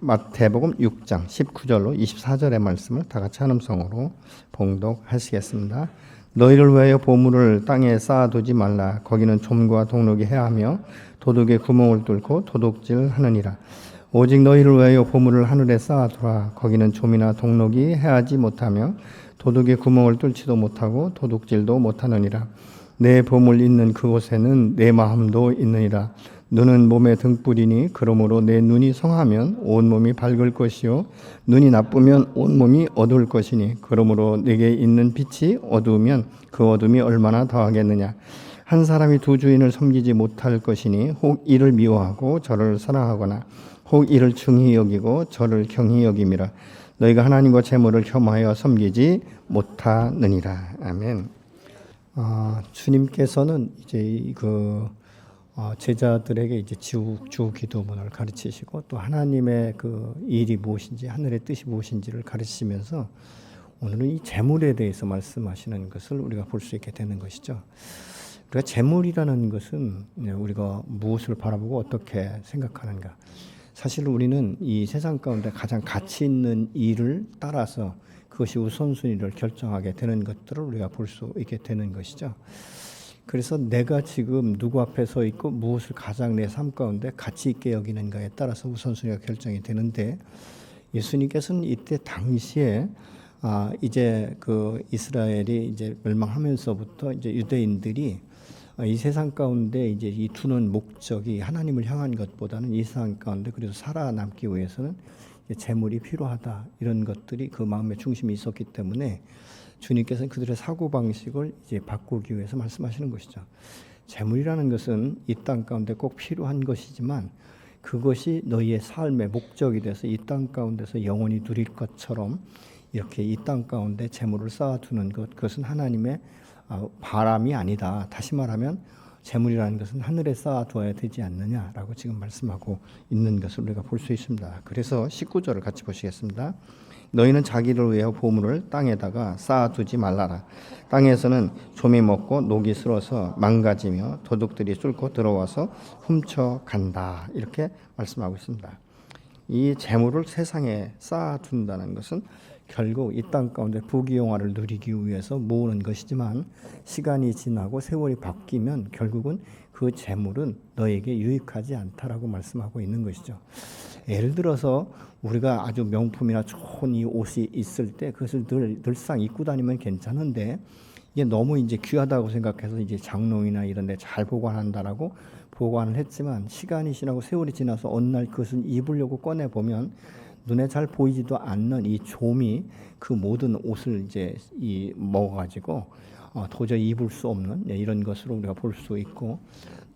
마태복음 6장 19절로 24절의 말씀을 다 같이 한음성으로 봉독하시겠습니다. 너희를 위하여 보물을 땅에 쌓아두지 말라. 거기는 좀과 동록이 해하며 도둑의 구멍을 뚫고 도둑질하느니라. 오직 너희를 위하여 보물을 하늘에 쌓아두라. 거기는 좀이나 동록이 해하지 못하며 도둑의 구멍을 뚫지도 못하고 도둑질도 못하느니라. 내 보물 있는 그곳에는 내 마음도 있느니라. 눈은 몸의 등불이니 그러므로 내 눈이 성하면 온몸이 밝을 것이요 눈이 나쁘면 온몸이 어두울 것이니 그러므로 내게 있는 빛이 어두우면 그 어둠이 얼마나 더하겠느냐. 한 사람이 두 주인을 섬기지 못할 것이니 혹 이를 미워하고 저를 사랑하거나 혹 이를 중히 여기고 저를 경히 여김이라. 너희가 하나님과 재물을 겸하여 섬기지 못하느니라. 아멘. 주님께서는 이제 제자들에게 이제 주 기도문을 가르치시고 또 하나님의 그 일이 무엇인지 하늘의 뜻이 무엇인지를 가르치시면서 오늘은 이 재물에 대해서 말씀하시는 것을 우리가 볼 수 있게 되는 것이죠. 우리가 재물이라는 것은 우리가 무엇을 바라보고 어떻게 생각하는가. 사실 우리는 이 세상 가운데 가장 가치 있는 일을 따라서 그것이 우선순위를 결정하게 되는 것들을 우리가 볼 수 있게 되는 것이죠. 그래서 내가 지금 누구 앞에 서 있고 무엇을 가장 내 삶 가운데 가치 있게 여기는가에 따라서 우선순위가 결정이 되는데 예수님께서는 이때 당시에 이제 그 이스라엘이 이제 멸망하면서부터 이제 유대인들이 이 세상 가운데 이제 이 두는 목적이 하나님을 향한 것보다는 이 세상 가운데 그래서 살아남기 위해서는 재물이 필요하다 이런 것들이 그 마음의 중심이 있었기 때문에 주님께서는 그들의 사고방식을 이제 바꾸기 위해서 말씀하시는 것이죠. 재물이라는 것은 이 땅 가운데 꼭 필요한 것이지만 그것이 너희의 삶의 목적이 돼서 이 땅 가운데서 영원히 누릴 것처럼 이렇게 이 땅 가운데 재물을 쌓아두는 것, 그것은 하나님의 바람이 아니다. 다시 말하면 재물이라는 것은 하늘에 쌓아두어야 되지 않느냐라고 지금 말씀하고 있는 것을 우리가 볼 수 있습니다. 그래서 19절을 같이 보시겠습니다. 너희는 자기를 위하여 보물을 땅에다가 쌓아두지 말라라. 땅에서는 좀이 먹고 녹이 슬어서 망가지며 도둑들이 뚫고 들어와서 훔쳐간다. 이렇게 말씀하고 있습니다. 이 재물을 세상에 쌓아둔다는 것은 결국 이 땅 가운데 부귀영화를 누리기 위해서 모으는 것이지만 시간이 지나고 세월이 바뀌면 결국은 그 재물은 너에게 유익하지 않다라고 말씀하고 있는 것이죠. 예를 들어서 우리가 아주 명품이나 좋은 이 옷이 있을 때 그것을 늘상 입고 다니면 괜찮은데 이게 너무 이제 귀하다고 생각해서 이제 장롱이나 이런 데 잘 보관한다라고 보관을 했지만 시간이 지나고 세월이 지나서 어느 날 그것을 입으려고 꺼내 보면 눈에 잘 보이지도 않는 이 좀이 그 모든 옷을 이제 먹어가지고 도저히 입을 수 없는 이런 것으로 우리가 볼 수 있고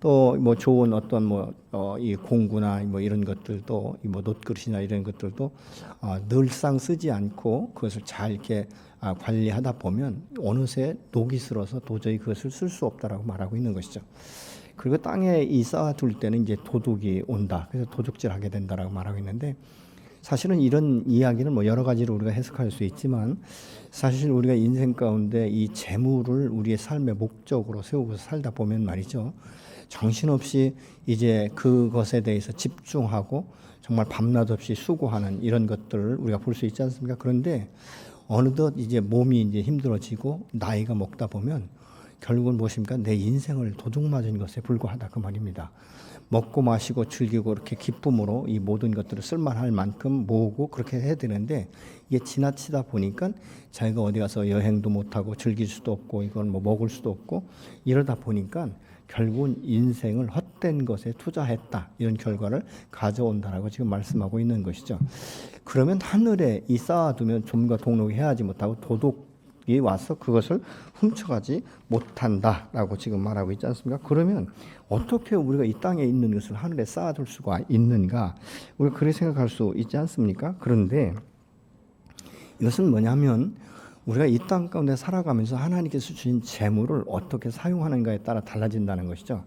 또 뭐 좋은 어떤 이 공구나 뭐 이런 것들도 뭐 놋그릇이나 이런 것들도 늘상 쓰지 않고 그것을 잘 이렇게 관리하다 보면 어느새 녹이 슬어서 도저히 그것을 쓸 수 없다라고 말하고 있는 것이죠. 그리고 땅에 쌓아둘 때는 이제 도둑이 온다. 그래서 도둑질하게 된다라고 말하고 있는데 사실은 이런 이야기는 뭐 여러 가지로 우리가 해석할 수 있지만 사실 우리가 인생 가운데 이 재물을 우리의 삶의 목적으로 세우고 살다 보면 말이죠. 정신없이 이제 그것에 대해서 집중하고 정말 밤낮 없이 수고하는 이런 것들을 우리가 볼 수 있지 않습니까? 그런데 어느덧 이제 몸이 이제 힘들어지고 나이가 먹다 보면 결국은 무엇입니까? 내 인생을 도둑맞은 것에 불과하다 그 말입니다. 먹고 마시고 즐기고 이렇게 기쁨으로 이 모든 것들을 쓸만할 만큼 모으고 그렇게 해야 되는데 이게 지나치다 보니까 자기가 어디 가서 여행도 못하고 즐길 수도 없고 이걸 뭐 먹을 수도 없고 이러다 보니까 결국은 인생을 헛된 것에 투자했다 이런 결과를 가져온다라고 지금 말씀하고 있는 것이죠. 그러면 하늘에 이 쌓아두면 좀과 동록이 해하지 못하고 도둑이 와서 그것을 훔쳐가지 못한다라고 지금 말하고 있지 않습니까? 그러면 어떻게 우리가 이 땅에 있는 것을 하늘에 쌓아둘 수가 있는가? 우리가 그렇게 생각할 수 있지 않습니까? 그런데 이것은 뭐냐면 우리가 이 땅 가운데 살아가면서 하나님께서 주신 재물을 어떻게 사용하는가에 따라 달라진다는 것이죠.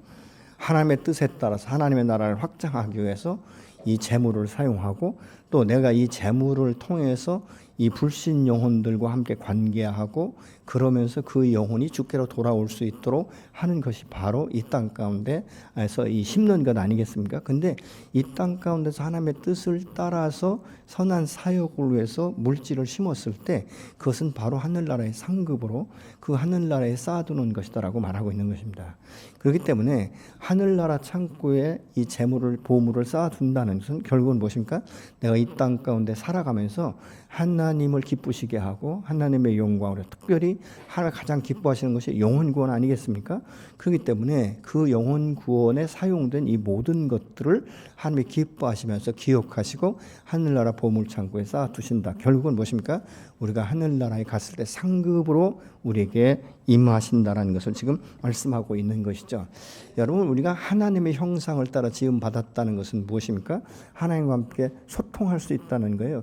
하나님의 뜻에 따라서 하나님의 나라를 확장하기 위해서 이 재물을 사용하고 또 내가 이 재물을 통해서 이 불신 영혼들과 함께 관계하고 그러면서 그 영혼이 주께로 돌아올 수 있도록 하는 것이 바로 이 땅 가운데에서 이 심는 것 아니겠습니까? 근데 이 땅 가운데서 하나님의 뜻을 따라서 선한 사역을 위해서 물질을 심었을 때 그것은 바로 하늘나라의 상급으로 그 하늘나라에 쌓아두는 것이다라고 말하고 있는 것입니다. 그렇기 때문에 하늘나라 창고에 이 재물을 보물을 쌓아둔다는 것은 결국은 무엇입니까? 내가 이 땅 가운데 살아가면서 하나님을 기쁘시게 하고 하나님의 영광으로 특별히 하나님 가장 기뻐하시는 것이 영혼 구원 아니겠습니까? 그렇기 때문에 그 영혼 구원에 사용된 이 모든 것들을 하나님이 기뻐하시면서 기억하시고 하늘나라 보물 창고에 쌓아두신다. 결국은 무엇입니까? 우리가 하늘나라에 갔을 때 상급으로 우리에게 임하신다라는 것을 지금 말씀하고 있는 것이죠. 여러분, 우리가 하나님의 형상을 따라 지음 받았다는 것은 무엇입니까? 하나님과 함께 소통할 수 있다는 거예요.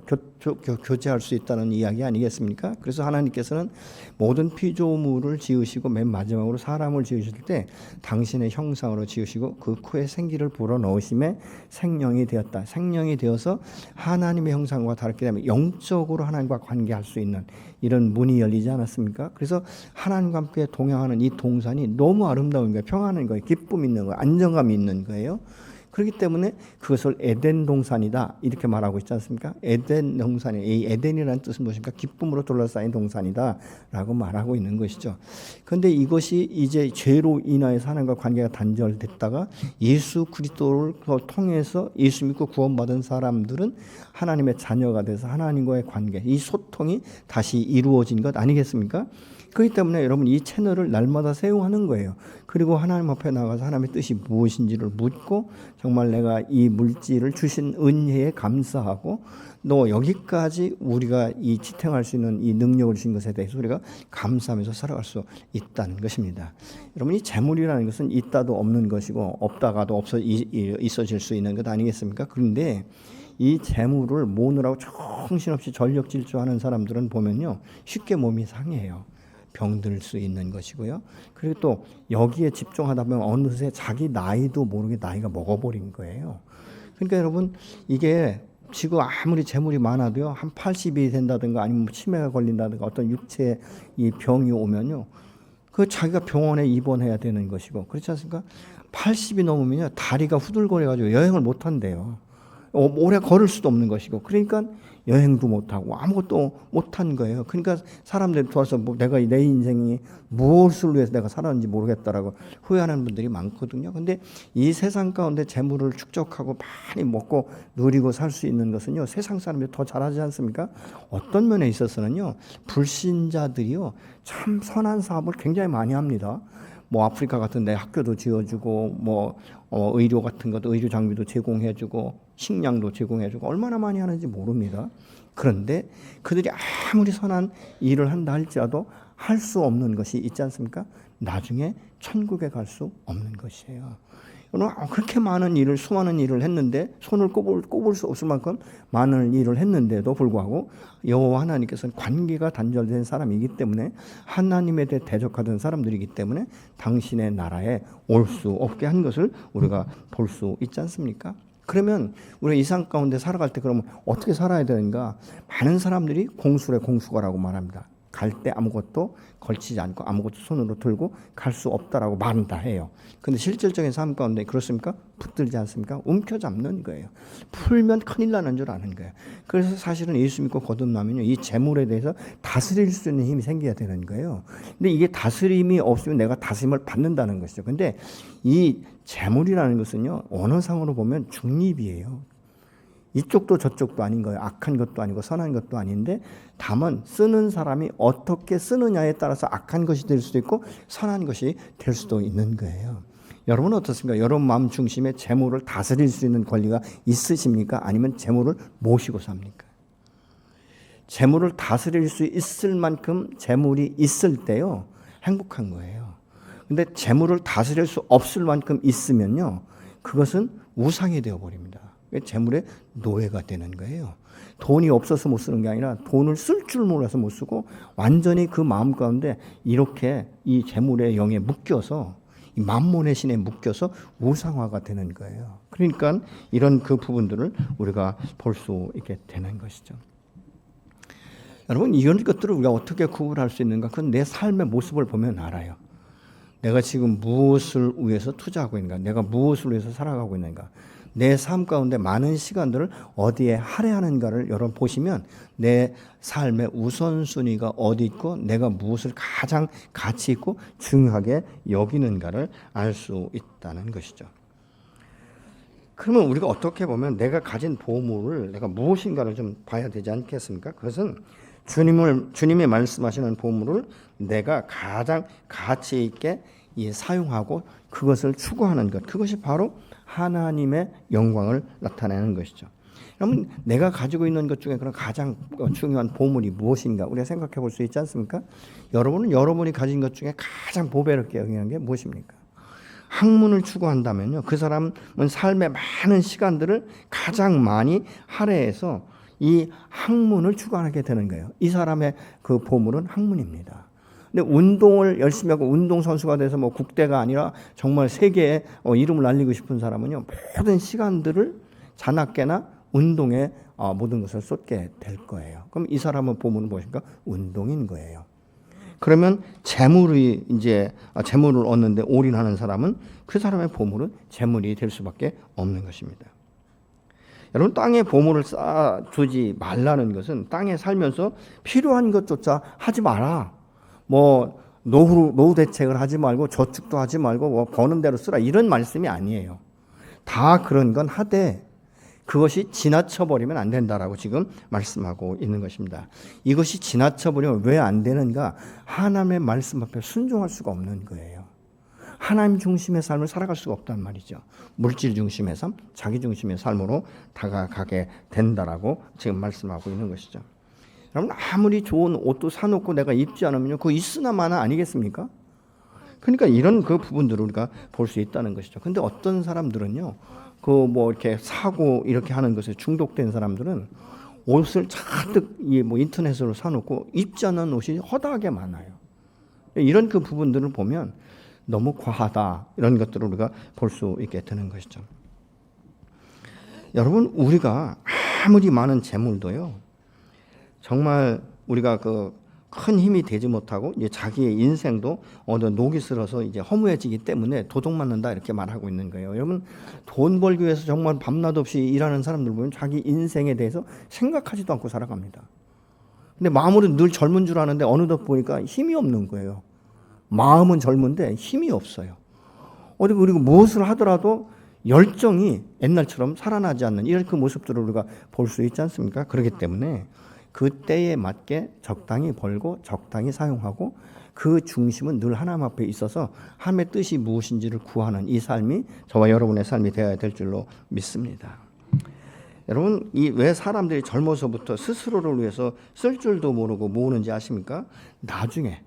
교제할 수 있다는 이야기 아니겠습니까? 그래서 하나님께서는 모든 피조물을 지으시고 맨 마지막으로 사람을 지으실 때 당신의 형상으로 지으시고 그 코에 생기를 불어넣으심에 생명이 되었다. 생명이 되어서 하나님의 형상과 다르게 되면 영적으로 하나님과 관계할 수 있는 이런 문이 열리지 않았습니까? 그래서 하나님과 함께 동행하는 이 동산이 너무 아름다운 거예요. 평안한 거예요. 기쁨 있는 거예요. 안정감이 있는 거예요. 그렇기 때문에 그것을 에덴 동산이다 이렇게 말하고 있지 않습니까? 에덴 동산이, 이 에덴이라는 뜻은 무엇입니까? 기쁨으로 둘러싸인 동산이다 라고 말하고 있는 것이죠. 그런데 이것이 이제 죄로 인하여서 하나님과 관계가 단절됐다가 예수 그리스도를 통해서 예수 믿고 구원받은 사람들은 하나님의 자녀가 돼서 하나님과의 관계, 이 소통이 다시 이루어진 것 아니겠습니까? 그렇기 때문에 여러분 이 채널을 날마다 사용하는 거예요. 그리고 하나님 앞에 나가서 하나님의 뜻이 무엇인지를 묻고 정말 내가 이 물질을 주신 은혜에 감사하고 또 여기까지 우리가 이 지탱할 수 있는 이 능력을 주신 것에 대해서 우리가 감사하면서 살아갈 수 있다는 것입니다. 여러분 이 재물이라는 것은 있다도 없는 것이고 없다가도 있어질 수 있는 것 아니겠습니까? 그런데 이 재물을 모으느라고 정신없이 전력질주하는 사람들은 보면요 쉽게 몸이 상해요. 병들 수 있는 것이고요. 그리고 또 여기에 집중하다 보면 어느새 자기 나이도 모르게 나이가 먹어버린 거예요. 그러니까 여러분 이게 지금 아무리 재물이 많아도요 한 80이 된다든가 아니면 치매가 걸린다든가 어떤 육체에 이 병이 오면요 그 자기가 병원에 입원해야 되는 것이고 그렇지 않습니까? 80이 넘으면요 다리가 후들거려가지고 여행을 못 한대요. 오래 걸을 수도 없는 것이고 그러니까 여행도 못하고 아무것도 못한 거예요. 그러니까 사람들이 도와서 내가 내 인생이 무엇을 위해서 내가 살았는지 모르겠다라고 후회하는 분들이 많거든요. 근데 이 세상 가운데 재물을 축적하고 많이 먹고 누리고 살 수 있는 것은요 세상 사람들이 더 잘하지 않습니까? 어떤 면에 있어서는요 불신자들이요 참 선한 사업을 굉장히 많이 합니다. 뭐 아프리카 같은 데 학교도 지어주고 뭐 의료 같은 것도 의료 장비도 제공해주고 식량도 제공해주고 얼마나 많이 하는지 모릅니다. 그런데 그들이 아무리 선한 일을 한다 할지라도 할 수 없는 것이 있지 않습니까? 나중에 천국에 갈 수 없는 것이에요. 그렇게 많은 일을 수많은 일을 했는데 손을 꼽을 수 없을 만큼 많은 일을 했는데도 불구하고 여호와 하나님께서는 관계가 단절된 사람이기 때문에 하나님에 대해 대적하던 사람들이기 때문에 당신의 나라에 올 수 없게 한 것을 우리가 볼 수 있지 않습니까? 그러면 우리가 이 세상 가운데 살아갈 때 그러면 어떻게 살아야 되는가? 많은 사람들이 공수래 공수거라고 말합니다. 갈 때 아무것도 걸치지 않고 아무것도 손으로 들고 갈 수 없다라고 말은 다 해요. 근데 실질적인 삶 가운데 그렇습니까? 붙들지 않습니까? 움켜잡는 거예요. 풀면 큰일 나는 줄 아는 거예요. 그래서 사실은 예수 믿고 거듭나면요, 이 재물에 대해서 다스릴 수 있는 힘이 생겨야 되는 거예요. 근데 이게 다스림이 없으면 내가 다스림을 받는다는 것이죠. 근데 이 재물이라는 것은요, 언어상으로 보면 중립이에요. 이쪽도 저쪽도 아닌 거예요. 악한 것도 아니고 선한 것도 아닌데 다만 쓰는 사람이 어떻게 쓰느냐에 따라서 악한 것이 될 수도 있고 선한 것이 될 수도 있는 거예요. 여러분은 어떻습니까? 여러분 마음 중심에 재물을 다스릴 수 있는 권리가 있으십니까? 아니면 재물을 모시고 삽니까? 재물을 다스릴 수 있을 만큼 재물이 있을 때요 행복한 거예요. 근데 재물을 다스릴 수 없을 만큼 있으면요 그것은 우상이 되어버립니다. 재물의 노예가 되는 거예요. 돈이 없어서 못 쓰는 게 아니라 돈을 쓸 줄 몰라서 못 쓰고 완전히 그 마음 가운데 이렇게 이 재물의 영에 묶여서 이 만몬의 신에 묶여서 우상화가 되는 거예요. 그러니까 이런 그 부분들을 우리가 볼 수 있게 되는 것이죠. 여러분 이런 것들을 우리가 어떻게 구분할 수 있는가? 그건 내 삶의 모습을 보면 알아요. 내가 지금 무엇을 위해서 투자하고 있는가? 내가 무엇을 위해서 살아가고 있는가? 내 삶 가운데 많은 시간들을 어디에 할애하는가를 여러분 보시면 내 삶의 우선순위가 어디 있고 내가 무엇을 가장 가치 있고 중요하게 여기는가를 알 수 있다는 것이죠. 그러면 우리가 어떻게 보면 내가 가진 보물을 내가 무엇인가를 좀 봐야 되지 않겠습니까? 그것은 주님이 말씀하시는 보물을 내가 가장 가치 있게 사용하고 그것을 추구하는 것, 그것이 바로 하나님의 영광을 나타내는 것이죠. 그러면 내가 가지고 있는 것 중에 그런 가장 중요한 보물이 무엇인가 우리가 생각해 볼 수 있지 않습니까? 여러분은 여러분이 가진 것 중에 가장 보배롭게 여기는 게 무엇입니까? 학문을 추구한다면요, 그 사람은 삶의 많은 시간들을 가장 많이 할애해서 이 학문을 추구하게 되는 거예요. 이 사람의 그 보물은 학문입니다. 근데 운동을 열심히 하고 운동선수가 돼서 뭐 국대가 아니라 정말 세계에 이름을 날리고 싶은 사람은요, 모든 시간들을 자나깨나 운동에 모든 것을 쏟게 될 거예요. 그럼 이 사람은 보물은 무엇인가? 운동인 거예요. 그러면 재물을 얻는데 올인하는 사람은 그 사람의 보물은 재물이 될 수밖에 없는 것입니다. 여러분, 땅에 보물을 쌓아두지 말라는 것은 땅에 살면서 필요한 것조차 하지 마라. 뭐 노후 대책을 하지 말고 저축도 하지 말고 뭐 버는 대로 쓰라 이런 말씀이 아니에요. 다 그런 건 하되 그것이 지나쳐버리면 안 된다라고 지금 말씀하고 있는 것입니다. 이것이 지나쳐버리면 왜 안 되는가? 하나님의 말씀 앞에 순종할 수가 없는 거예요. 하나님 중심의 삶을 살아갈 수가 없단 말이죠. 물질 중심의 삶, 자기 중심의 삶으로 다가가게 된다라고 지금 말씀하고 있는 것이죠. 여러분, 아무리 좋은 옷도 사놓고 내가 입지 않으면 그거 있으나 마나 아니겠습니까? 그러니까 이런 그 부분들을 우리가 볼 수 있다는 것이죠. 근데 어떤 사람들은요, 그 뭐 이렇게 사고 이렇게 하는 것에 중독된 사람들은 옷을 잔뜩 뭐 인터넷으로 사놓고 입지 않는 옷이 허다하게 많아요. 이런 그 부분들을 보면 너무 과하다, 이런 것들을 우리가 볼 수 있게 되는 것이죠. 여러분, 우리가 아무리 많은 재물도요, 정말 우리가 그 큰 힘이 되지 못하고 이제 자기의 인생도 어느 녹이 슬어서 이제 허무해지기 때문에 도둑맞는다 이렇게 말하고 있는 거예요. 여러분, 돈 벌기 위해서 정말 밤낮 없이 일하는 사람들 보면 자기 인생에 대해서 생각하지도 않고 살아갑니다. 근데 마음으로 늘 젊은 줄 아는데 어느덧 보니까 힘이 없는 거예요. 마음은 젊은데 힘이 없어요. 어디 그리고 무엇을 하더라도 열정이 옛날처럼 살아나지 않는 이런 그 모습들을 우리가 볼 수 있지 않습니까? 그렇기 때문에 그 때에 맞게 적당히 벌고 적당히 사용하고 그 중심은 늘 하나님 앞에 있어서 하나님의 뜻이 무엇인지를 구하는 이 삶이 저와 여러분의 삶이 되어야 될 줄로 믿습니다. 여러분, 왜 사람들이 젊어서부터 스스로를 위해서 쓸 줄도 모르고 모으는지 아십니까? 나중에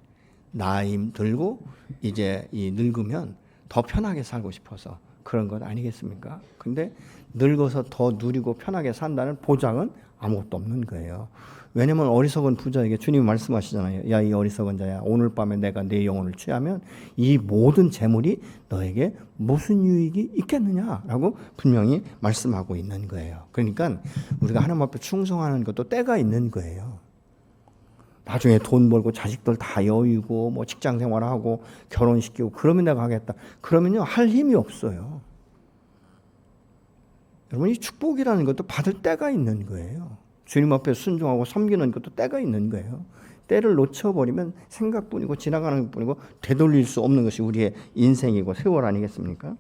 나이 들고 이제 늙으면 더 편하게 살고 싶어서 그런 것 아니겠습니까? 근데 늙어서 더 누리고 편하게 산다는 보장은 아무것도 없는 거예요. 왜냐하면 어리석은 부자에게 주님이 말씀하시잖아요. 야, 이 어리석은 자야, 오늘 밤에 내가 네 영혼을 취하면 이 모든 재물이 너에게 무슨 유익이 있겠느냐라고 분명히 말씀하고 있는 거예요. 그러니까 우리가 하나님 앞에 충성하는 것도 때가 있는 거예요. 나중에 돈 벌고 자식들 다 여의고 뭐 직장 생활하고 결혼시키고 그러면 내가 하겠다. 그러면요, 할 힘이 없어요. 여러분, 이 축복이라는 것도 받을 때가 있는 거예요. 주님 앞에 순종하고 섬기는 것도 때가 있는 거예요. 때를 놓쳐버리면 생각뿐이고 지나가는 것뿐이고 되돌릴 수 없는 것이 우리의 인생이고 세월 아니겠습니까?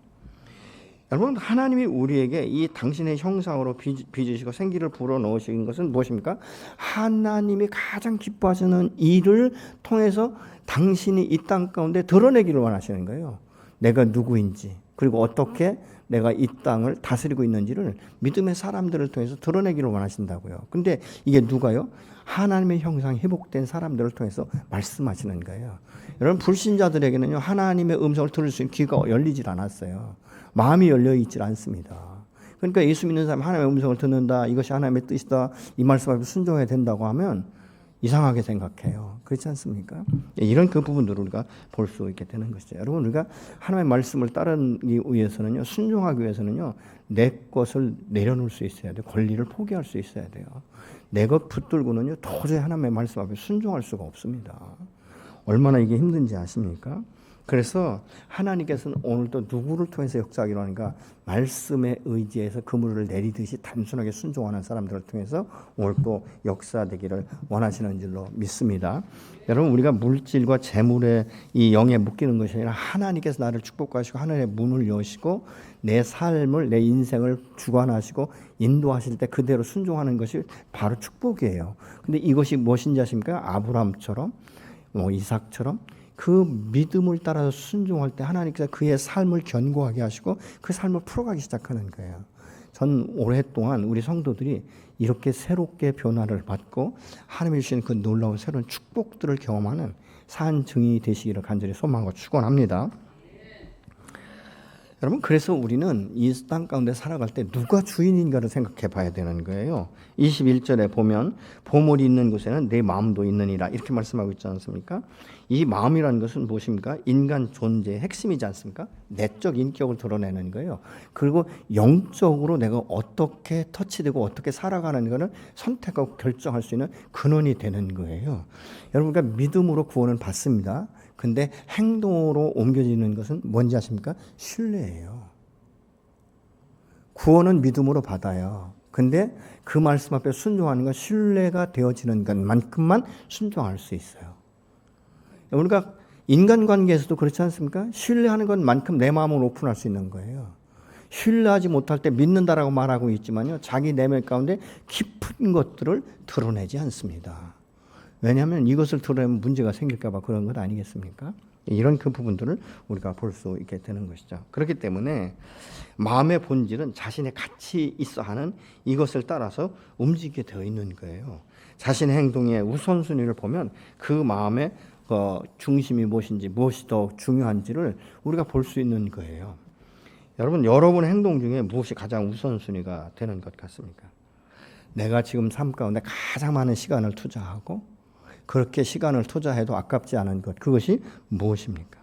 여러분, 하나님이 우리에게 이 당신의 형상으로 빚으시고 생기를 불어넣으신 것은 무엇입니까? 하나님이 가장 기뻐하시는 일을 통해서 당신이 이 땅 가운데 드러내기를 원하시는 거예요. 내가 누구인지, 그리고 어떻게 내가 이 땅을 다스리고 있는지를 믿음의 사람들을 통해서 드러내기를 원하신다고요. 근데 이게 누가요? 하나님의 형상이 회복된 사람들을 통해서 말씀하시는 거예요. 여러분, 불신자들에게는요, 하나님의 음성을 들을 수 있는 귀가 열리질 않았어요. 마음이 열려 있질 않습니다. 그러니까 예수 믿는 사람이 하나님의 음성을 듣는다, 이것이 하나님의 뜻이다, 이 말씀 앞에 순종해야 된다고 하면 이상하게 생각해요. 그렇지 않습니까? 이런 그 부분들을 우리가 볼 수 있게 되는 것이죠. 여러분, 우리가 하나님의 말씀을 따르기 위해서는요, 순종하기 위해서는요, 내 것을 내려놓을 수 있어야 돼요. 권리를 포기할 수 있어야 돼요. 내 것 붙들고는요, 도저히 하나님의 말씀 앞에 순종할 수가 없습니다. 얼마나 이게 힘든지 아십니까? 그래서 하나님께서는 오늘도 누구를 통해서 역사하기로 하는가? 말씀에 의지해서 그물을 내리듯이 단순하게 순종하는 사람들을 통해서 오늘 또 역사되기를 원하시는 줄로 믿습니다. 여러분, 우리가 물질과 재물의 이 영에 묶이는 것이 아니라 하나님께서 나를 축복하시고 하늘의 문을 여시고 내 삶을, 내 인생을 주관하시고 인도하실 때 그대로 순종하는 것이 바로 축복이에요. 근데 이것이 무엇인지 아십니까? 아브라함처럼, 이삭처럼 그 믿음을 따라서 순종할 때 하나님께서 그의 삶을 견고하게 하시고 그 삶을 풀어가기 시작하는 거예요. 전 오랫동안 우리 성도들이 이렇게 새롭게 변화를 받고 하나님이 주신 그 놀라운 새로운 축복들을 경험하는 산 증인이 되시기를 간절히 소망하고 축원합니다. 여러분, 그래서 우리는 이 땅 가운데 살아갈 때 누가 주인인가를 생각해 봐야 되는 거예요. 21절에 보면 보물이 있는 곳에는 내 마음도 있느니라 이렇게 말씀하고 있지 않습니까? 이 마음이라는 것은 무엇입니까? 인간 존재의 핵심이지 않습니까? 내적 인격을 드러내는 거예요. 그리고 영적으로 내가 어떻게 터치되고 어떻게 살아가는 것을 선택하고 결정할 수 있는 근원이 되는 거예요. 여러분, 그러니까 믿음으로 구원을 받습니다. 근데 행동으로 옮겨지는 것은 뭔지 아십니까? 신뢰예요. 구원은 믿음으로 받아요. 근데 그 말씀 앞에 순종하는 건 신뢰가 되어지는 것만큼만 순종할 수 있어요. 우리가 인간관계에서도 그렇지 않습니까? 신뢰하는 것만큼 내 마음을 오픈할 수 있는 거예요. 신뢰하지 못할 때 믿는다라고 말하고 있지만요, 자기 내면 가운데 깊은 것들을 드러내지 않습니다. 왜냐하면 이것을 드러내면 문제가 생길까 봐 그런 것 아니겠습니까? 이런 그 부분들을 우리가 볼 수 있게 되는 것이죠. 그렇기 때문에 마음의 본질은 자신의 가치 있어 하는 이것을 따라서 움직이게 되어 있는 거예요. 자신의 행동의 우선순위를 보면 그 마음의 중심이 무엇인지, 무엇이 더 중요한지를 우리가 볼 수 있는 거예요. 여러분의 행동 중에 무엇이 가장 우선순위가 되는 것 같습니까? 내가 지금 삶 가운데 가장 많은 시간을 투자하고 그렇게 시간을 투자해도 아깝지 않은 것, 그것이 무엇입니까?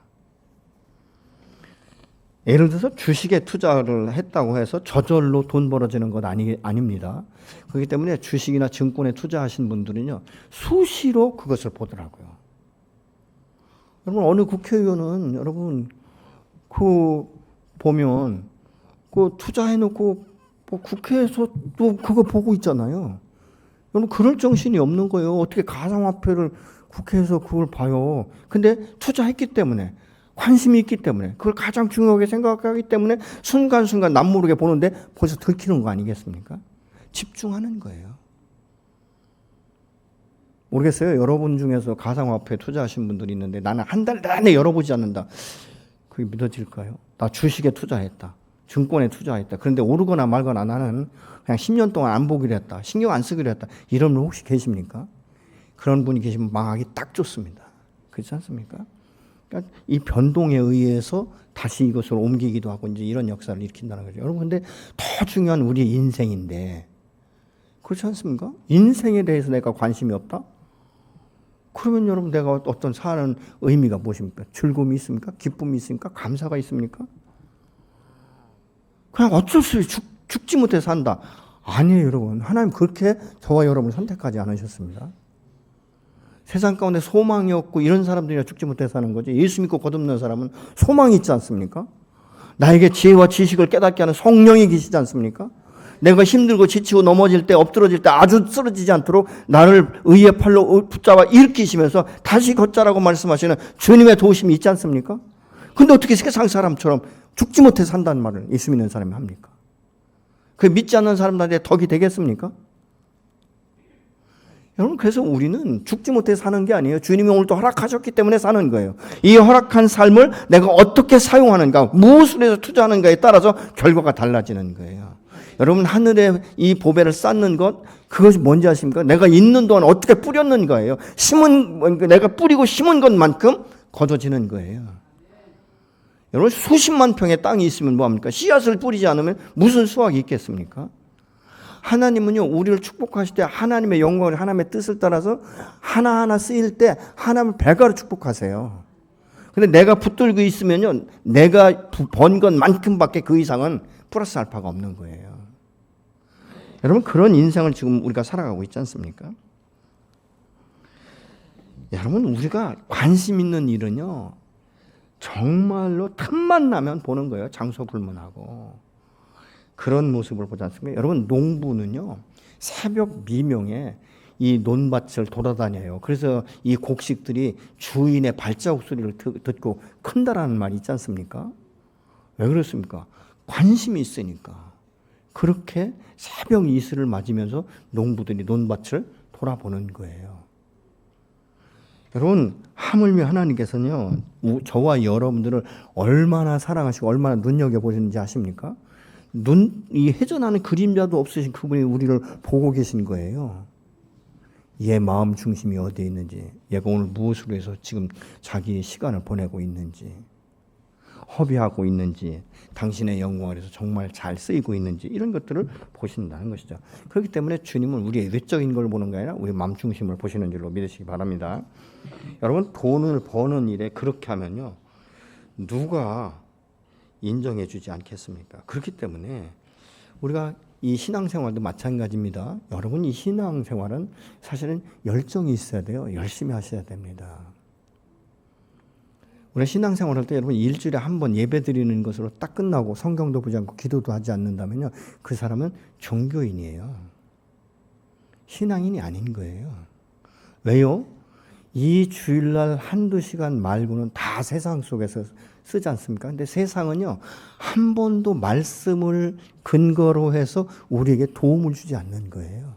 예를 들어서 주식에 투자를 했다고 해서 저절로 돈 벌어지는 것 아닙니다. 그렇기 때문에 주식이나 증권에 투자하신 분들은요, 수시로 그것을 보더라고요. 여러분, 어느 국회의원은 여러분 보면 투자해놓고 국회에서 또 그거 보고 있잖아요. 여러분, 그럴 정신이 없는 거예요. 어떻게 가상화폐를 국회에서 그걸 봐요. 근데 투자했기 때문에, 관심이 있기 때문에, 그걸 가장 중요하게 생각하기 때문에 순간순간 남모르게 보는데 벌써 들키는 거 아니겠습니까? 집중하는 거예요. 모르겠어요. 여러분 중에서 가상화폐에 투자하신 분들이 있는데 나는 한 달 내내 열어보지 않는다. 그게 믿어질까요? 나 주식에 투자했다. 증권에 투자했다. 그런데 오르거나 말거나 나는 그냥 10년 동안 안 보기로 했다. 신경 안 쓰기로 했다. 이런 분 혹시 계십니까? 그런 분이 계시면 망하기 딱 좋습니다. 그렇지 않습니까? 그러니까 이 변동에 의해서 다시 이것을 옮기기도 하고 이제 이런 역사를 일으킨다는 거죠. 여러분, 근데 더 중요한 우리 인생인데 그렇지 않습니까? 인생에 대해서 내가 관심이 없다? 그러면 여러분, 내가 어떤 사는 의미가 무엇입니까? 즐거움이 있습니까? 기쁨이 있습니까? 감사가 있습니까? 그냥 어쩔 수 없이 죽지 못해 산다. 아니에요, 여러분. 하나님 그렇게 저와 여러분을 선택하지 않으셨습니다. 세상 가운데 소망이 없고 이런 사람들이나 죽지 못해 사는 거지. 예수 믿고 거듭난 사람은 소망이 있지 않습니까? 나에게 지혜와 지식을 깨닫게 하는 성령이 계시지 않습니까? 내가 힘들고 지치고 넘어질 때, 엎드러질 때 아주 쓰러지지 않도록 나를 의의 팔로 붙잡아 일으키시면서 다시 걷자라고 말씀하시는 주님의 도우심이 있지 않습니까? 근데 어떻게 세상 사람처럼 죽지 못해 산다는 말을 예수 믿는 사람이 합니까? 그 믿지 않는 사람들한테 덕이 되겠습니까? 여러분, 그래서 우리는 죽지 못해 사는 게 아니에요. 주님이 오늘 또 허락하셨기 때문에 사는 거예요. 이 허락한 삶을 내가 어떻게 사용하는가, 무엇을 해서 투자하는가에 따라서 결과가 달라지는 거예요. 여러분, 하늘에 이 보배를 쌓는 것, 그것이 뭔지 아십니까? 내가 있는 동안 어떻게 뿌렸는가예요. 내가 뿌리고 심은 것만큼 거둬지는 거예요. 여러분, 수십만 평의 땅이 있으면 뭐합니까? 씨앗을 뿌리지 않으면 무슨 수확이 있겠습니까? 하나님은요, 우리를 축복하실 때 하나님의 영광을, 하나님의 뜻을 따라서 하나하나 쓰일 때 하나님을 배가로 축복하세요. 근데 내가 붙들고 있으면요, 내가 번 것만큼밖에 그 이상은 플러스 알파가 없는 거예요. 여러분, 그런 인생을 지금 우리가 살아가고 있지 않습니까? 여러분, 우리가 관심 있는 일은요, 정말로 틈만 나면 보는 거예요. 장소 불문하고. 그런 모습을 보지 않습니까? 여러분, 농부는요, 새벽 미명에 이 논밭을 돌아다녀요. 그래서 이 곡식들이 주인의 발자국 소리를 듣고 큰다라는 말이 있지 않습니까? 왜 그렇습니까? 관심이 있으니까. 그렇게 새벽 이슬을 맞으면서 농부들이 논밭을 돌아보는 거예요. 여러분, 하물며 하나님께서는요, 저와 여러분들을 얼마나 사랑하시고 얼마나 눈여겨보시는지 아십니까? 이 회전하는 그림자도 없으신 그분이 우리를 보고 계신 거예요. 얘 마음 중심이 어디에 있는지, 얘가 오늘 무엇으로 해서 지금 자기의 시간을 보내고 있는지, 허비하고 있는지, 당신의 영광을 해서 정말 잘 쓰이고 있는지, 이런 것들을 보신다는 것이죠. 그렇기 때문에 주님은 우리의 외적인 걸 보는 게 아니라 우리 마음 중심을 보시는 줄로 믿으시기 바랍니다. 여러분, 돈을 버는 일에 그렇게 하면요, 누가 인정해 주지 않겠습니까? 그렇기 때문에 우리가 이 신앙생활도 마찬가지입니다. 여러분, 이 신앙생활은 사실은 열정이 있어야 돼요. 열심히 하셔야 됩니다. 우리가 신앙생활할 때 여러분, 일주일에 한 번 예배 드리는 것으로 딱 끝나고 성경도 보지 않고 기도도 하지 않는다면요, 그 사람은 종교인이에요. 신앙인이 아닌 거예요. 왜요? 이 주일날 한두 시간 말고는 다 세상 속에서 쓰지 않습니까? 근데 세상은요, 한 번도 말씀을 근거로 해서 우리에게 도움을 주지 않는 거예요.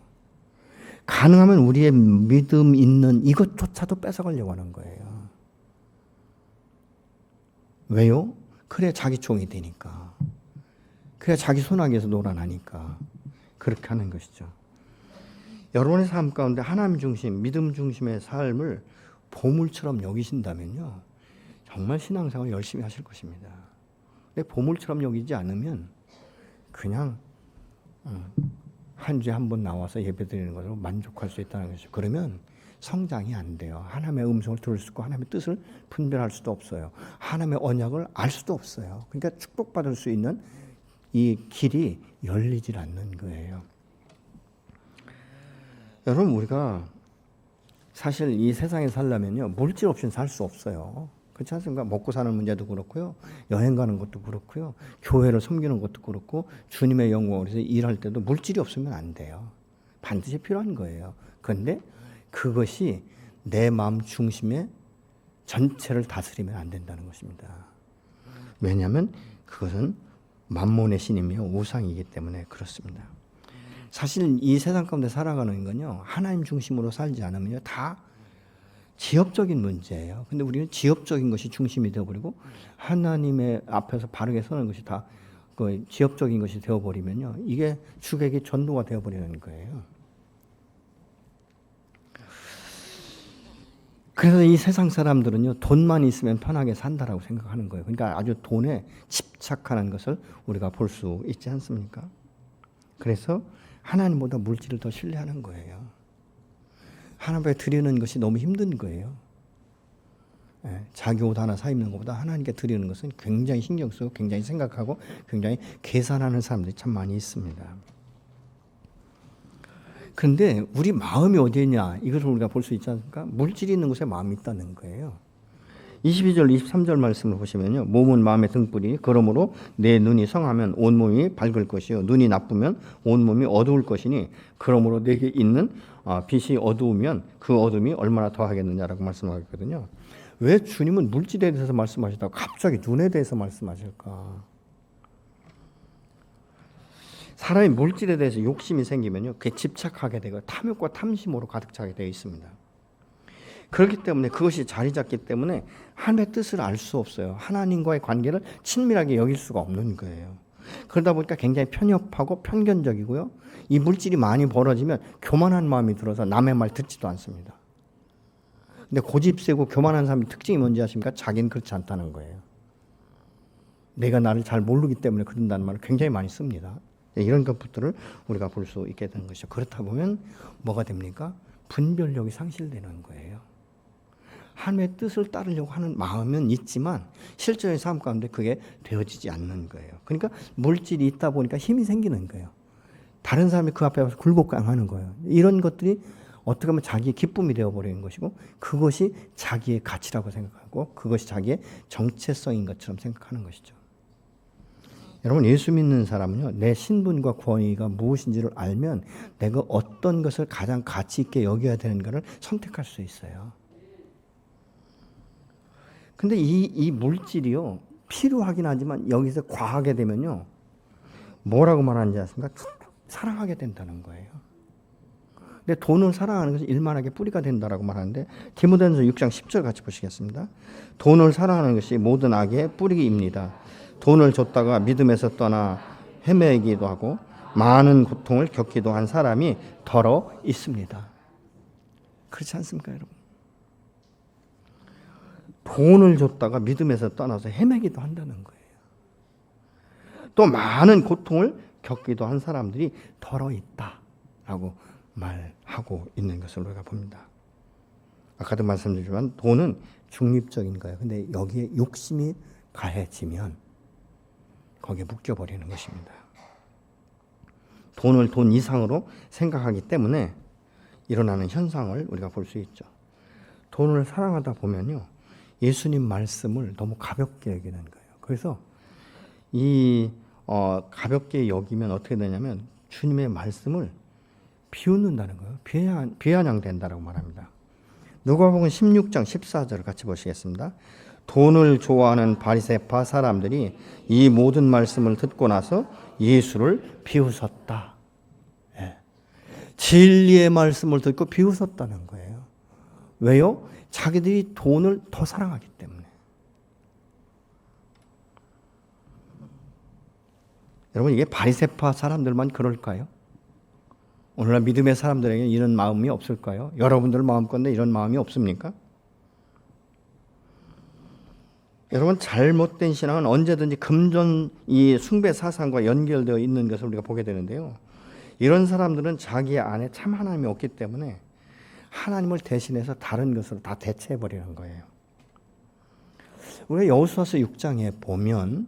가능하면 우리의 믿음 있는 이것조차도 뺏어가려고 하는 거예요. 왜요? 그래야 자기 종이 되니까. 그래야 자기 손아귀에서 놀아나니까. 그렇게 하는 것이죠. 여러분의 삶 가운데 하나님 중심, 믿음 중심의 삶을 보물처럼 여기신다면요, 정말 신앙생활 열심히 하실 것입니다. 근데 보물처럼 여기지 않으면 그냥 한 주에 한 번 나와서 예배드리는 것으로 만족할 수 있다는 것이죠. 그러면 성장이 안 돼요. 하나님의 음성을 들을 수 없고 하나님의 뜻을 분별할 수도 없어요. 하나님의 언약을 알 수도 없어요. 그러니까 축복받을 수 있는 이 길이 열리질 않는 거예요. 여러분, 우리가 사실 이 세상에 살려면요, 물질 없이는 살 수 없어요. 그렇지 않습니까? 먹고 사는 문제도 그렇고요, 여행 가는 것도 그렇고요, 교회를 섬기는 것도 그렇고, 주님의 영광을 위해서 일할 때도 물질이 없으면 안 돼요. 반드시 필요한 거예요. 그런데 그것이 내 마음 중심의 전체를 다스리면 안 된다는 것입니다. 왜냐하면 그것은 만몬의 신이며 우상이기 때문에 그렇습니다. 사실 이 세상 가운데 살아가는 건요, 하나님 중심으로 살지 않으면요, 다 지엽적인 문제예요. 근데 우리는 지엽적인 것이 중심이 되어버리고 하나님의 앞에서 바르게 서는 것이 다 그 지엽적인 것이 되어버리면요, 이게 주객이 전도가 되어버리는 거예요. 그래서 이 세상 사람들은요, 돈만 있으면 편하게 산다라고 생각하는 거예요. 그러니까 아주 돈에 집착하는 것을 우리가 볼 수 있지 않습니까? 그래서 하나님보다 물질을 더 신뢰하는 거예요. 하나님께 드리는 것이 너무 힘든 거예요. 자기 옷 하나 사 입는 것보다 하나님께 드리는 것은 굉장히 신경 쓰고 굉장히 생각하고 굉장히 계산하는 사람들이 참 많이 있습니다. 그런데 우리 마음이 어디에 있냐, 이것을 우리가 볼 수 있지 않습니까? 물질이 있는 곳에 마음이 있다는 거예요. 22절, 23절 말씀을 보시면요, 몸은 마음의 등불이, 그러므로 내 눈이 성하면 온몸이 밝을 것이요, 눈이 나쁘면 온몸이 어두울 것이니, 그러므로 내게 있는 빛이 어두우면 그 어둠이 얼마나 더하겠느냐라고 말씀하셨거든요. 왜 주님은 물질에 대해서 말씀하시다가 갑자기 눈에 대해서 말씀하실까? 사람이 물질에 대해서 욕심이 생기면요, 그게 집착하게 되고 탐욕과 탐심으로 가득 차게 되어 있습니다. 그렇기 때문에 그것이 자리 잡기 때문에 하나님의 뜻을 알 수 없어요. 하나님과의 관계를 친밀하게 여길 수가 없는 거예요. 그러다 보니까 굉장히 편협하고 편견적이고요, 이 물질이 많이 벌어지면 교만한 마음이 들어서 남의 말 듣지도 않습니다. 근데 고집 세고 교만한 사람의 특징이 뭔지 아십니까? 자기는 그렇지 않다는 거예요. 내가 나를 잘 모르기 때문에 그런다는 말을 굉장히 많이 씁니다. 이런 것들을 우리가 볼 수 있게 되는 것이죠. 그렇다 보면 뭐가 됩니까? 분별력이 상실되는 거예요. 하나님의 뜻을 따르려고 하는 마음은 있지만 실제의 삶 가운데 그게 되어지지 않는 거예요. 그러니까 물질이 있다 보니까 힘이 생기는 거예요. 다른 사람이 그 앞에 와서 굴복당하는 거예요. 이런 것들이 어떻게 보면 자기의 기쁨이 되어버리는 것이고 그것이 자기의 가치라고 생각하고 그것이 자기의 정체성인 것처럼 생각하는 것이죠. 여러분, 예수 믿는 사람은요, 내 신분과 권위가 무엇인지를 알면 내가 어떤 것을 가장 가치 있게 여겨야 되는가를 선택할 수 있어요. 근데 이 물질이요, 필요하긴 하지만 여기서 과하게 되면요, 뭐라고 말하는지 아십니까? 사랑하게 된다는 거예요. 근데 돈을 사랑하는 것은 일만하게 뿌리가 된다라고 말하는데, 디모데전서 6장 10절 같이 보시겠습니다. 돈을 사랑하는 것이 모든 악의 뿌리입니다. 돈을 줬다가 믿음에서 떠나 헤매기도 하고 많은 고통을 겪기도 한 사람이 더러 있습니다. 그렇지 않습니까, 여러분? 돈을 줬다가 믿음에서 떠나서 헤매기도 한다는 거예요. 또 많은 고통을 겪기도 한 사람들이 더러 있다라고 말하고 있는 것을 우리가 봅니다. 아까도 말씀드렸지만 돈은 중립적인 거예요. 근데 여기에 욕심이 가해지면 거기에 묶여버리는 것입니다. 돈을 돈 이상으로 생각하기 때문에 일어나는 현상을 우리가 볼 수 있죠. 돈을 사랑하다 보면요, 예수님 말씀을 너무 가볍게 여기는 거예요. 그래서 가볍게 여기면 어떻게 되냐면 주님의 말씀을 비웃는다는 거예요. 비아냥된다라고 말합니다. 누가복음 16장 14절을 같이 보시겠습니다. 돈을 좋아하는 바리새파 사람들이 이 모든 말씀을 듣고 나서 예수를 비웃었다. 예. 진리의 말씀을 듣고 비웃었다는 거예요. 왜요? 자기들이 돈을 더 사랑하기 때문에. 여러분, 이게 바리새파 사람들만 그럴까요? 오늘날 믿음의 사람들에게 이런 마음이 없을까요? 여러분들 마음껏데 이런 마음이 없습니까? 여러분, 잘못된 신앙은 언제든지 금전 이 숭배 사상과 연결되어 있는 것을 우리가 보게 되는데요. 이런 사람들은 자기 안에 참 하나님이 없기 때문에 하나님을 대신해서 다른 것으로 다 대체해 버리는 거예요. 우리가 여호수아서 6장에 보면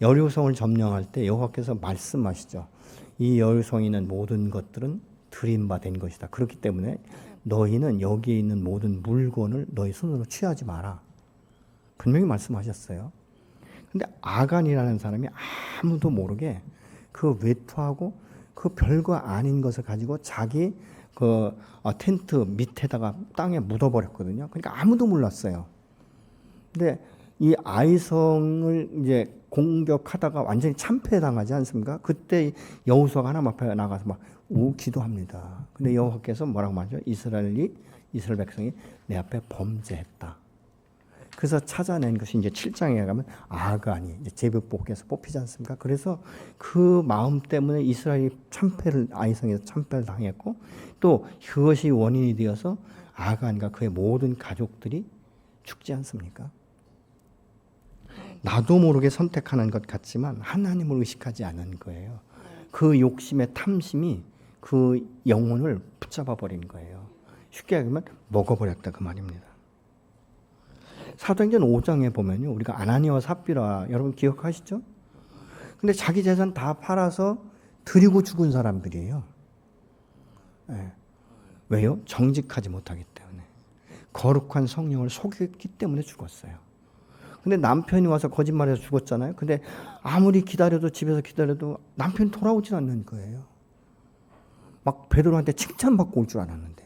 여리고성을 점령할 때 여호와께서 말씀하시죠. 이 여리고성에 있는 모든 것들은 드린 바 된 것이다. 그렇기 때문에 너희는 여기에 있는 모든 물건을 너희 손으로 취하지 마라. 분명히 말씀하셨어요. 근데 아간이라는 사람이 아무도 모르게 그 외투하고 그 별거 아닌 것을 가지고 자기 그 텐트 밑에다가 땅에 묻어버렸거든요. 그러니까 아무도 몰랐어요. 근데 이 아이성을 이제 공격하다가 완전히 참패당하지 않습니까? 그때 여호수아가 하나님 앞에 나가서 막 기도합니다. 근데 여호와께서 뭐라고 말하죠? 이스라엘 백성이 내 앞에 범죄했다. 그래서 찾아낸 것이 이제 7장에 가면 아간이 이제 제비뽑기에서 뽑히지 않습니까? 그래서 그 마음 때문에 이스라엘이 아이성에서 참패를 당했고 또 그것이 원인이 되어서 아간과 그의 모든 가족들이 죽지 않습니까? 나도 모르게 선택하는 것 같지만 하나님을 의식하지 않은 거예요. 그 욕심의 탐심이 그 영혼을 붙잡아 버린 거예요. 쉽게 얘기하면 먹어버렸다 그 말입니다. 사도행전 5장에 보면요, 우리가 아나니아와 삽비라 여러분 기억하시죠? 근데 자기 재산 다 팔아서 드리고 죽은 사람들이에요. 네. 왜요? 정직하지 못하기 때문에. 거룩한 성령을 속였기 때문에 죽었어요. 근데 남편이 와서 거짓말해서 죽었잖아요. 근데 아무리 기다려도 집에서 기다려도 남편이 돌아오질 않는 거예요. 막 베드로한테 칭찬받고 올 줄 알았는데.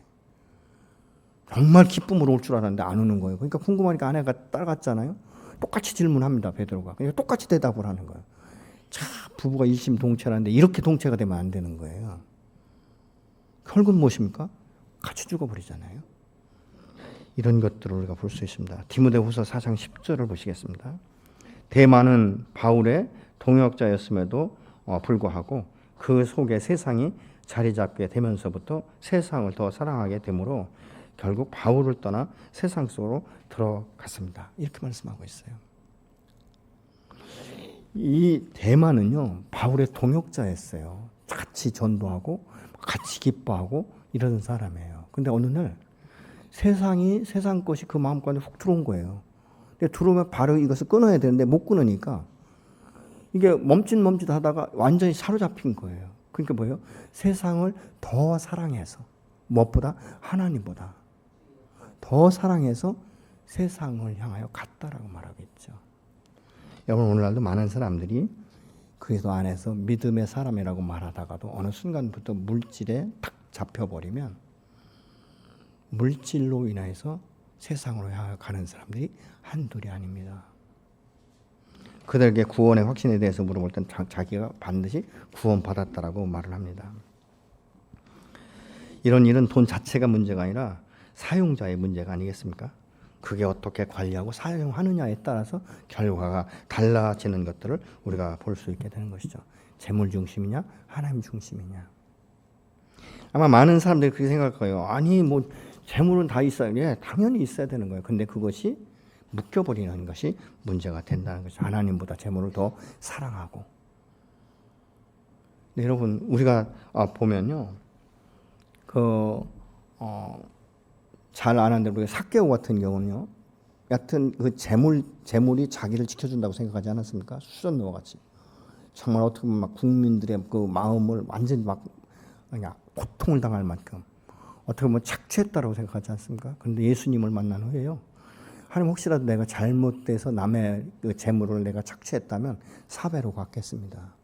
정말 기쁨으로 올 줄 알았는데 안 오는 거예요. 그러니까 궁금하니까 아내가 따라갔잖아요. 똑같이 질문합니다, 베드로가. 그러니까 똑같이 대답을 하는 거예요. 자, 부부가 일심동체라는데 이렇게 동체가 되면 안 되는 거예요. 결국은 무엇입니까? 같이 죽어버리잖아요. 이런 것들을 우리가 볼 수 있습니다. 디모데후서 4장 10절을 보시겠습니다. 대만은 바울의 동역자였음에도 불구하고 그 속에 세상이 자리 잡게 되면서부터 세상을 더 사랑하게 되므로 결국 바울을 떠나 세상 속으로 들어갔습니다. 이렇게 말씀하고 있어요. 이 대만은요, 바울의 동역자였어요. 같이 전도하고 같이 기뻐하고 이러는 사람이에요. 근데 어느 날 세상 것이 그 마음가운데 훅 들어온 거예요. 근데 들어오면 바로 이것을 끊어야 되는데 못 끊으니까 이게 멈칫 하다가 완전히 사로잡힌 거예요. 그러니까 뭐예요? 세상을 더 사랑해서, 무엇보다 하나님보다 더 사랑해서 세상을 향하여 갔다라고 말하고 있죠. 여러분, 오늘날도 많은 사람들이 그리스도 안에서 믿음의 사람이라고 말하다가도 어느 순간부터 물질에 탁 잡혀버리면 물질로 인해서 세상으로 향하여 가는 사람들이 한둘이 아닙니다. 그들에게 구원의 확신에 대해서 물어볼 땐 자기가 반드시 구원받았다라고 말을 합니다. 이런 일은 돈 자체가 문제가 아니라 사용자의 문제가 아니겠습니까? 그게 어떻게 관리하고 사용하느냐에 따라서 결과가 달라지는 것들을 우리가 볼 수 있게 되는 것이죠. 재물 중심이냐 하나님 중심이냐. 아마 많은 사람들이 그렇게 생각할 거예요. 아니 뭐 재물은 다 있어야 돼. 당연히 있어야 되는 거예요. 근데 그것이 묶여버리는 것이 문제가 된다는 것이죠. 하나님보다 재물을 더 사랑하고. 네, 여러분 우리가 보면요. 잘 아는 대로 삭개오 같은 경우는요. 여하튼 그 재물이 자기를 지켜준다고 생각하지 않았습니까? 수전노와 같이. 정말 어떻게 보면 막 국민들의 그 마음을 완전히 막 그냥 고통을 당할 만큼 어떻게 보면 착취했다라고 생각하지 않습니까? 그런데 예수님을 만난 후에요. 하나님 혹시라도 내가 잘못돼서 남의 그 재물을 내가 착취했다면 사배로 갚겠습니다.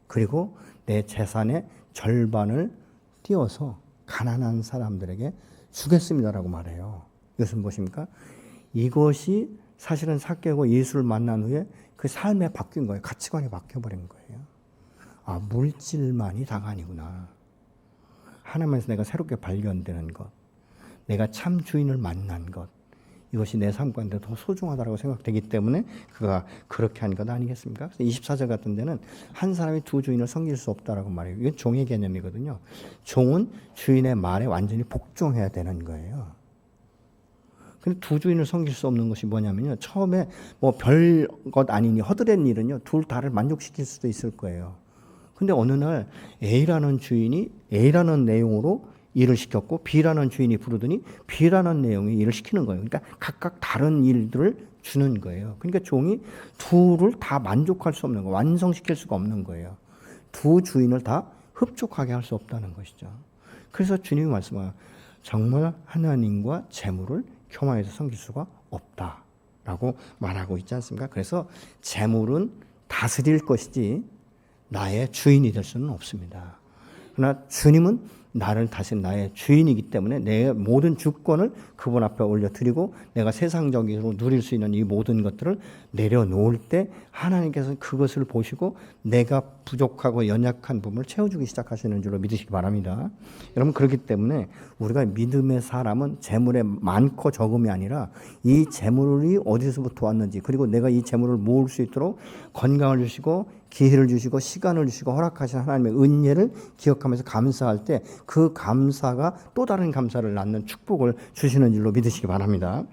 그리고 내 재산의 절반을 띄어서 가난한 사람들에게 주겠습니다라고 말해요. 이것은 무엇입니까? 이것이 사실은 삭개오가 예수를 만난 후에 그 삶에 바뀐 거예요. 가치관이 바뀌어버린 거예요. 아, 물질만이 다가 아니구나. 하나님에서 내가 새롭게 발견되는 것, 내가 참 주인을 만난 것, 이것이 내 삶 가운데 더 소중하다고 생각되기 때문에 그가 그렇게 한 것 아니겠습니까? 24절 같은 데는 한 사람이 두 주인을 섬길 수 없다라고 말해요. 이건 종의 개념이거든요. 종은 주인의 말에 완전히 복종해야 되는 거예요. 근데 두 주인을 섬길 수 없는 것이 뭐냐면요. 처음에 뭐 별 것 아니니 허드렛 일은요. 둘 다를 만족시킬 수도 있을 거예요. 근데 어느 날 A라는 주인이 A라는 내용으로 일을 시켰고 B라는 주인이 부르더니 B라는 내용의 일을 시키는 거예요. 그러니까 각각 다른 일들을 주는 거예요. 그러니까 종이 둘을 다 만족할 수 없는 거예요. 완성시킬 수가 없는 거예요. 두 주인을 다 흡족하게 할 수 없다는 것이죠. 그래서 주님이 말씀하세요. 정말 하나님과 재물을 교만해서 섬길 수가 없다라고 말하고 있지 않습니까? 그래서 재물은 다스릴 것이지 나의 주인이 될 수는 없습니다. 그러나 주님은 나를 다스린 나의 주인이기 때문에 내 모든 주권을 그분 앞에 올려드리고 내가 세상적으로 누릴 수 있는 이 모든 것들을 내려놓을 때 하나님께서는 그것을 보시고 내가 부족하고 연약한 부분을 채워주기 시작하시는 줄로 믿으시기 바랍니다. 여러분 그렇기 때문에 우리가 믿음의 사람은 재물의 많고 적음이 아니라 이 재물이 어디서부터 왔는지 그리고 내가 이 재물을 모을 수 있도록 건강을 주시고 기회를 주시고 시간을 주시고 허락하신 하나님의 은혜를 기억하면서 감사할 때 그 감사가 또 다른 감사를 낳는 축복을 주시는 줄로 믿으시기 바랍니다.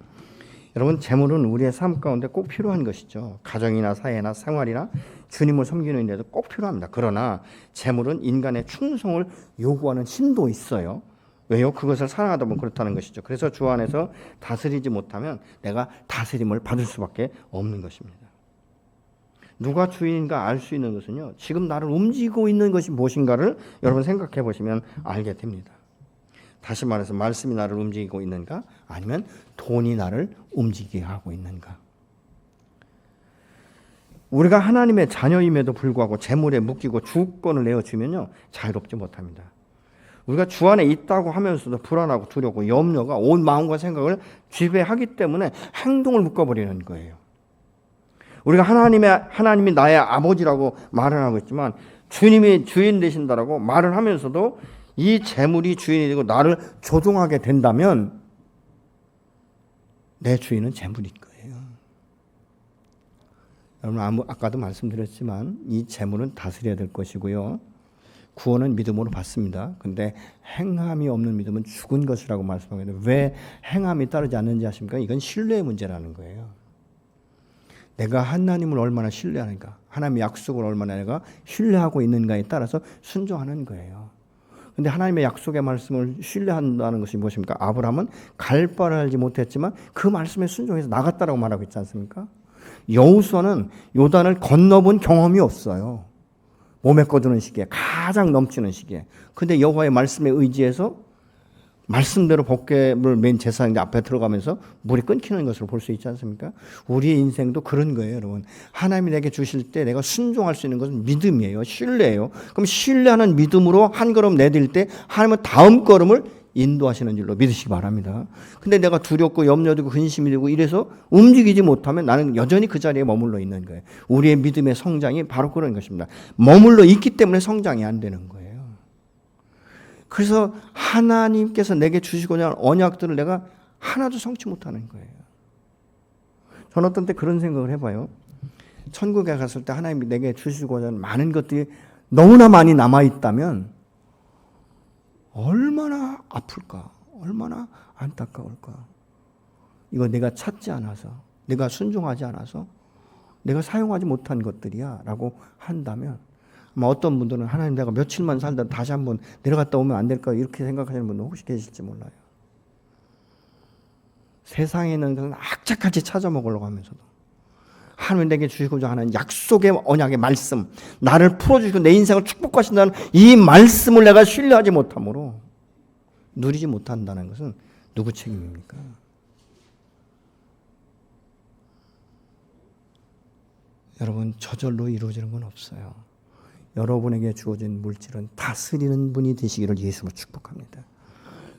여러분 재물은 우리의 삶 가운데 꼭 필요한 것이죠. 가정이나 사회나 생활이나 주님을 섬기는 데도 꼭 필요합니다. 그러나 재물은 인간의 충성을 요구하는 힘도 있어요. 왜요? 그것을 사랑하다 보면 그렇다는 것이죠. 그래서 주 안에서 다스리지 못하면 내가 다스림을 받을 수밖에 없는 것입니다. 누가 주인인가 알 수 있는 것은요. 지금 나를 움직이고 있는 것이 무엇인가를 여러분 생각해 보시면 알게 됩니다. 다시 말해서 말씀이 나를 움직이고 있는가? 아니면 돈이 나를 움직이게 하고 있는가? 우리가 하나님의 자녀임에도 불구하고 재물에 묶이고 주권을 내어주면요. 자유롭지 못합니다. 우리가 주 안에 있다고 하면서도 불안하고 두렵고 염려가 온 마음과 생각을 지배하기 때문에 행동을 묶어버리는 거예요. 우리가 하나님이 나의 아버지라고 말을 하고 있지만 주님이 주인 되신다라고 말을 하면서도 이 재물이 주인이 되고 나를 조종하게 된다면 내 주인은 재물일 거예요. 여러분 아까도 말씀드렸지만 이 재물은 다스려야 될 것이고요. 구원은 믿음으로 받습니다. 그런데 행함이 없는 믿음은 죽은 것이라고 말씀하거든요. 왜 행함이 따르지 않는지 아십니까? 이건 신뢰의 문제라는 거예요. 내가 하나님을 얼마나 신뢰하는가, 하나님의 약속을 얼마나 내가 신뢰하고 있는가에 따라서 순종하는 거예요. 근데 하나님의 약속의 말씀을 신뢰한다는 것이 무엇입니까? 아브라함은 갈 바를 알지 못했지만 그 말씀에 순종해서 나갔다라고 말하고 있지 않습니까? 여호수아는 요단을 건너본 경험이 없어요. 몸에 꺼두는 시기에, 가장 넘치는 시기에. 근데 여호와의 말씀에 의지해서 말씀대로 복개를 맨 제사장 앞에 들어가면서 물이 끊기는 것을 볼 수 있지 않습니까? 우리의 인생도 그런 거예요, 여러분. 하나님이 내게 주실 때 내가 순종할 수 있는 것은 믿음이에요. 신뢰예요. 그럼 신뢰하는 믿음으로 한 걸음 내딜 때 하나님은 다음 걸음을 인도하시는 줄로 믿으시기 바랍니다. 근데 내가 두렵고 염려되고 근심이 되고 이래서 움직이지 못하면 나는 여전히 그 자리에 머물러 있는 거예요. 우리의 믿음의 성장이 바로 그런 것입니다. 머물러 있기 때문에 성장이 안 되는 거예요. 그래서 하나님께서 내게 주시고자 하는 언약들을 내가 하나도 성취 못하는 거예요. 저는 어떤 때 그런 생각을 해봐요. 천국에 갔을 때 하나님이 내게 주시고자 하는 많은 것들이 너무나 많이 남아있다면 얼마나 아플까, 얼마나 안타까울까. 이거 내가 찾지 않아서, 내가 순종하지 않아서, 내가 사용하지 못한 것들이야 라고 한다면 어떤 분들은 하나님 내가 며칠만 살다 다시 한번 내려갔다 오면 안 될까 이렇게 생각하시는 분도 혹시 계실지 몰라요. 세상에 있는 것은 악착같이 찾아먹으려고 하면서도 하나님 내게 주시고자 하는 약속의 언약의 말씀, 나를 풀어주시고 내 인생을 축복하신다는 이 말씀을 내가 신뢰하지 못함으로 누리지 못한다는 것은 누구 책임입니까? 여러분, 저절로 이루어지는 건 없어요. 여러분에게 주어진 물질은 다스리는 분이 되시기를 예수로 축복합니다.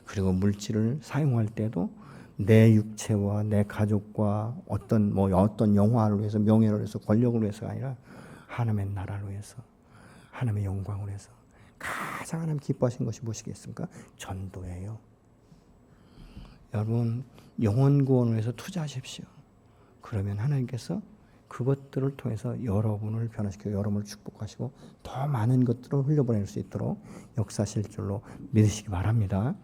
그리고 물질을 사용할 때도 내 육체와 내 가족과 어떤 영화를 위해서, 명예를 위해서, 권력을 위해서가 아니라 하나님의 나라를 위해서, 하나님의 영광을 위해서 가장 하나님 기뻐하신 것이 무엇이겠습니까? 전도예요. 여러분, 영혼 구원을 위해서 투자하십시오. 그러면 하나님께서 그것들을 통해서 여러분을 변화시키고 여러분을 축복하시고 더 많은 것들을 흘려보낼 수 있도록 역사하실 줄로 믿으시기 바랍니다.